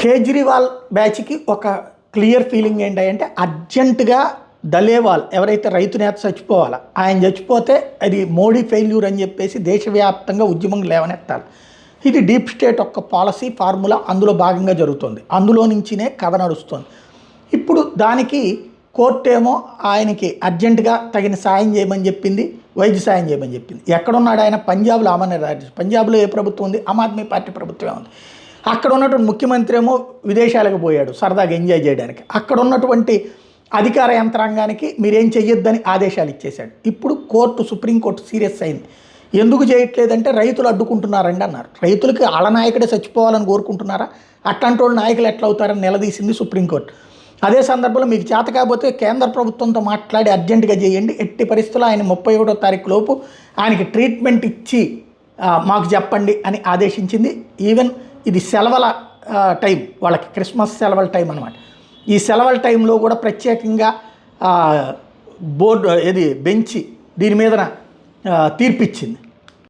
కేజ్రీవాల్ బ్యాచ్కి ఒక clear feeling ఏంటంటే అర్జెంటుగా దలేవాల్ ఎవరైతే రైతు నేత చచ్చిపోవాలా, ఆయన చచ్చిపోతే అది మోడీ ఫెయిల్యూర్ అని చెప్పేసి దేశవ్యాప్తంగా ఉద్యమం లేవనెత్తాలి. ఇది డీప్ స్టేట్ ఒక పాలసీ ఫార్ములా అందులో భాగంగా జరుగుతుంది. అందులో నుంచినే కథ నడుస్తుంది. ఇప్పుడు దానికి కోర్టు ఏమో ఆయనకి అర్జెంటుగా తగిన సాయం చేయమని చెప్పింది, వైద్య సాయం చేయమని చెప్పింది. ఎక్కడున్నాడు ఆయన? పంజాబ్లో పంజాబ్లో ఏ ప్రభుత్వం ఉంది? ఆమ్ ఆద్మీ పార్టీ ప్రభుత్వమే ఉంది. అక్కడ ఉన్నటువంటి ముఖ్యమంత్రి ఏమో విదేశాలకు పోయాడు సరదాగా ఎంజాయ్ చేయడానికి. అక్కడ ఉన్నటువంటి అధికార యంత్రాంగానికి మీరేం చెయ్యొద్దని ఆదేశాలు ఇచ్చేశాడు. ఇప్పుడు సుప్రీంకోర్టు సీరియస్ అయింది. ఎందుకు చేయట్లేదంటే రైతులు అడ్డుకుంటున్నారండి అన్నారు. రైతులకి వాళ్ళ నాయకుడే చచ్చిపోవాలని కోరుకుంటున్నారా? అట్లాంటి వాళ్ళు నాయకులు ఎట్లా అవుతారని నిలదీసింది సుప్రీంకోర్టు. అదే సందర్భంలో మీకు చేత కాకపోతే కేంద్ర ప్రభుత్వంతో మాట్లాడి అర్జెంటుగా చేయండి, ఎట్టి పరిస్థితుల్లో ఆయన 31వ తారీఖు లోపు ఆయనకి ట్రీట్మెంట్ ఇచ్చి మాకు చెప్పండి అని ఆదేశించింది. ఈవెన్ ఇది సెలవుల టైం, వాళ్ళకి క్రిస్మస్ సెలవుల టైం అనమాట. ఈ సెలవుల టైంలో కూడా ప్రత్యేకంగా బోర్డు బెంచి దీని మీద తీర్పిచ్చింది.